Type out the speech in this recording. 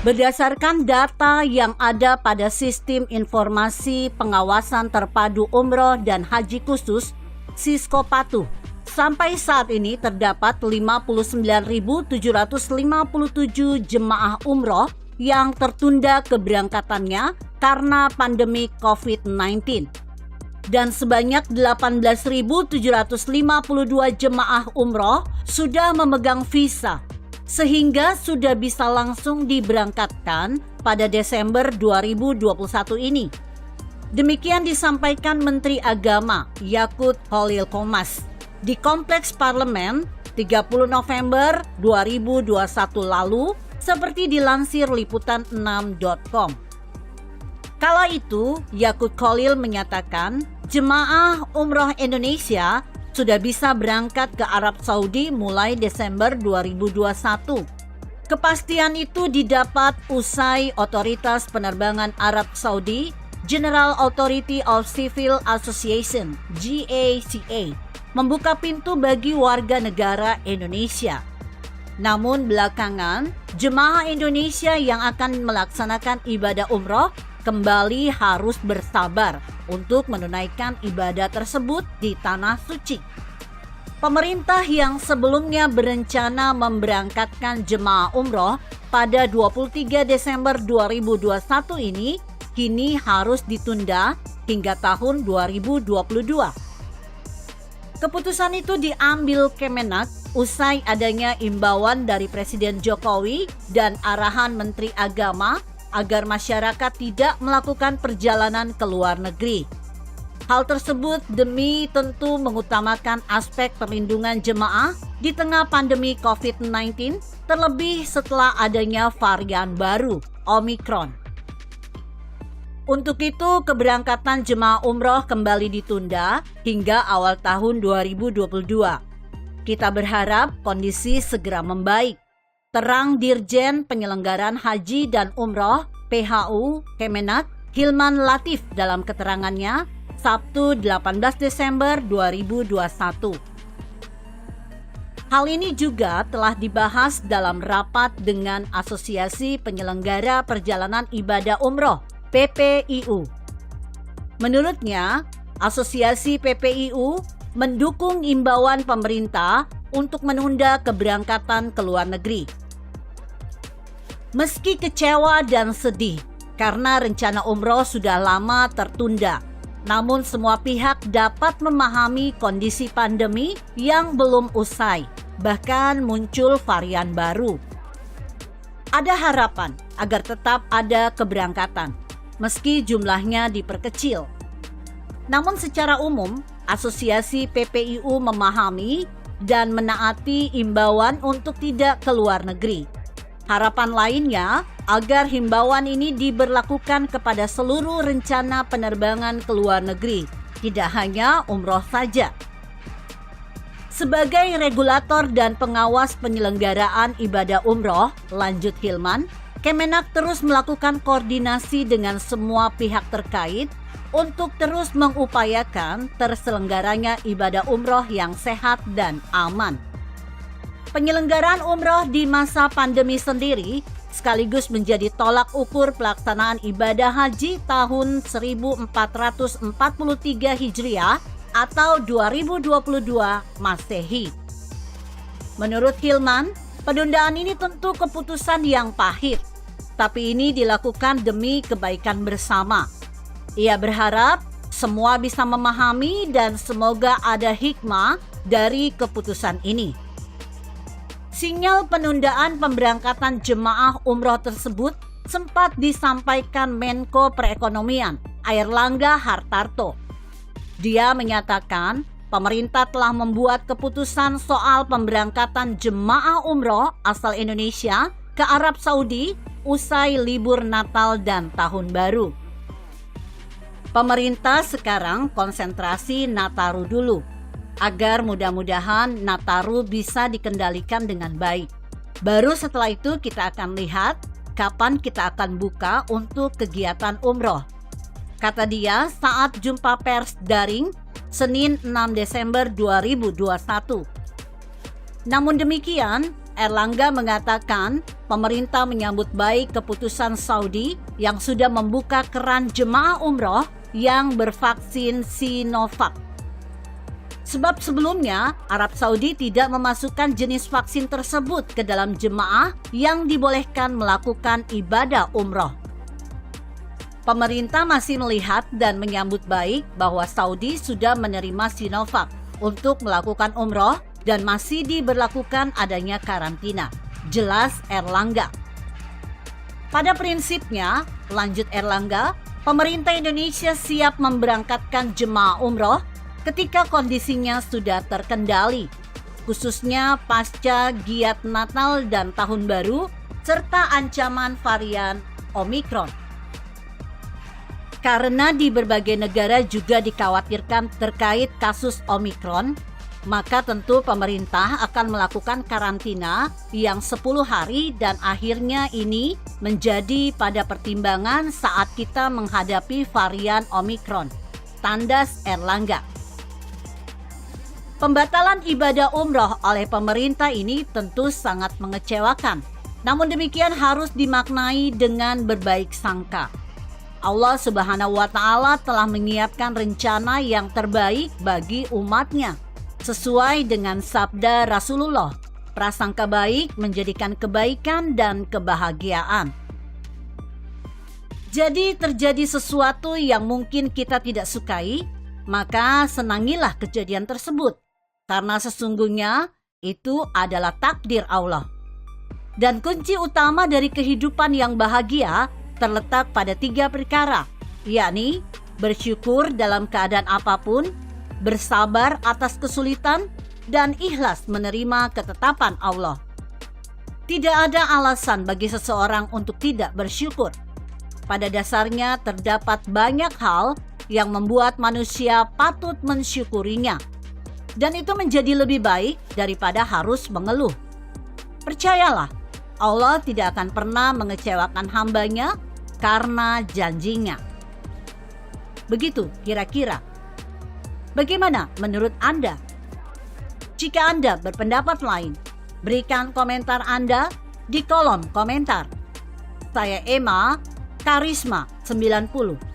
Berdasarkan data yang ada pada Sistem Informasi Pengawasan Terpadu Umroh dan Haji Khusus Siskopatu, sampai saat ini terdapat 59.757 jemaah umroh yang tertunda keberangkatannya karena pandemi COVID-19. Dan sebanyak 18.752 jemaah umroh sudah memegang visa, sehingga sudah bisa langsung diberangkatkan pada Desember 2021 ini. Demikian disampaikan Menteri Agama Yakut Khalil Qomas di Kompleks Parlemen 30 November 2021 lalu, seperti dilansir liputan6.com. Kala itu, Yakut Khalil menyatakan jemaah umroh Indonesia sudah bisa berangkat ke Arab Saudi mulai Desember 2021. Kepastian itu didapat usai Otoritas Penerbangan Arab Saudi, General Authority of Civil Association (GACA), membuka pintu bagi warga negara Indonesia. Namun belakangan, jemaah Indonesia yang akan melaksanakan ibadah umroh kembali harus bersabar untuk menunaikan ibadah tersebut di Tanah Suci. Pemerintah yang sebelumnya berencana memberangkatkan jemaah umroh pada 23 Desember 2021 ini kini harus ditunda hingga tahun 2022. Keputusan itu diambil Kemenak usai adanya imbauan dari Presiden Jokowi dan arahan Menteri Agama agar masyarakat tidak melakukan perjalanan ke luar negeri. Hal tersebut demi tentu mengutamakan aspek perlindungan jemaah di tengah pandemi COVID-19, terlebih setelah adanya varian baru, Omikron. Untuk itu, keberangkatan jemaah umroh kembali ditunda hingga awal tahun 2022. Kita berharap kondisi segera membaik. Terang Dirjen Penyelenggaraan Haji dan Umroh PHU Kemenak Hilman Latif dalam keterangannya Sabtu 18 Desember 2021. Hal ini juga telah dibahas dalam rapat dengan Asosiasi Penyelenggara Perjalanan Ibadah Umroh PPIU. Menurutnya, Asosiasi PPIU mendukung imbauan pemerintah untuk menunda keberangkatan ke luar negeri. Meski kecewa dan sedih karena rencana umroh sudah lama tertunda, namun semua pihak dapat memahami kondisi pandemi yang belum usai, bahkan muncul varian baru. Ada harapan agar tetap ada keberangkatan, meski jumlahnya diperkecil. Namun secara umum, Asosiasi PPIU memahami dan menaati imbauan untuk tidak ke luar negeri. Harapan lainnya agar himbauan ini diberlakukan kepada seluruh rencana penerbangan ke luar negeri, tidak hanya umroh saja. Sebagai regulator dan pengawas penyelenggaraan ibadah umroh, lanjut Hilman, Kemenak terus melakukan koordinasi dengan semua pihak terkait untuk terus mengupayakan terselenggaranya ibadah umroh yang sehat dan aman. Penyelenggaraan umroh di masa pandemi sendiri sekaligus menjadi tolak ukur pelaksanaan ibadah haji tahun 1443 Hijriah atau 2022 Masehi. Menurut Hilman, penundaan ini tentu keputusan yang pahit, tapi ini dilakukan demi kebaikan bersama. Ia berharap semua bisa memahami dan semoga ada hikmah dari keputusan ini. Sinyal penundaan pemberangkatan jemaah umroh tersebut sempat disampaikan Menko Perekonomian Airlangga Hartarto. Dia menyatakan pemerintah telah membuat keputusan soal pemberangkatan jemaah umroh asal Indonesia ke Arab Saudi usai libur Natal dan Tahun Baru. Pemerintah sekarang konsentrasi Nataru dulu, agar mudah-mudahan Nataru bisa dikendalikan dengan baik. Baru setelah itu kita akan lihat kapan kita akan buka untuk kegiatan umroh. Kata dia saat jumpa pers daring Senin 6 Desember 2021. Namun demikian, Erlangga mengatakan pemerintah menyambut baik keputusan Saudi yang sudah membuka keran jemaah umroh yang bervaksin Sinovac. Sebab sebelumnya Arab Saudi tidak memasukkan jenis vaksin tersebut ke dalam jemaah yang dibolehkan melakukan ibadah umroh. Pemerintah masih melihat dan menyambut baik bahwa Saudi sudah menerima Sinovac untuk melakukan umroh dan masih diberlakukan adanya karantina, jelas Erlangga. Pada prinsipnya, lanjut Erlangga, pemerintah Indonesia siap memberangkatkan jemaah umroh ketika kondisinya sudah terkendali, khususnya pasca giat Natal dan Tahun Baru, serta ancaman varian Omikron. Karena di berbagai negara juga dikhawatirkan terkait kasus Omikron, maka tentu pemerintah akan melakukan karantina yang 10 hari dan akhirnya ini menjadi pada pertimbangan saat kita menghadapi varian Omikron, tandas Erlangga. Pembatalan ibadah umroh oleh pemerintah ini tentu sangat mengecewakan. Namun demikian harus dimaknai dengan berbaik sangka. Allah Subhanahu wa Ta'ala telah menyiapkan rencana yang terbaik bagi umatnya. Sesuai dengan sabda Rasulullah, prasangka baik menjadikan kebaikan dan kebahagiaan. Jadi terjadi sesuatu yang mungkin kita tidak sukai, maka senangilah kejadian tersebut. Karena sesungguhnya itu adalah takdir Allah. Dan kunci utama dari kehidupan yang bahagia terletak pada 3 perkara, yakni bersyukur dalam keadaan apapun, bersabar atas kesulitan, dan ikhlas menerima ketetapan Allah. Tidak ada alasan bagi seseorang untuk tidak bersyukur. Pada dasarnya terdapat banyak hal yang membuat manusia patut mensyukurinya. Dan itu menjadi lebih baik daripada harus mengeluh. Percayalah, Allah tidak akan pernah mengecewakan hambanya karena janjinya. Begitu kira-kira. Bagaimana menurut Anda? Jika Anda berpendapat lain, berikan komentar Anda di kolom komentar. Saya Emma, Karisma 90.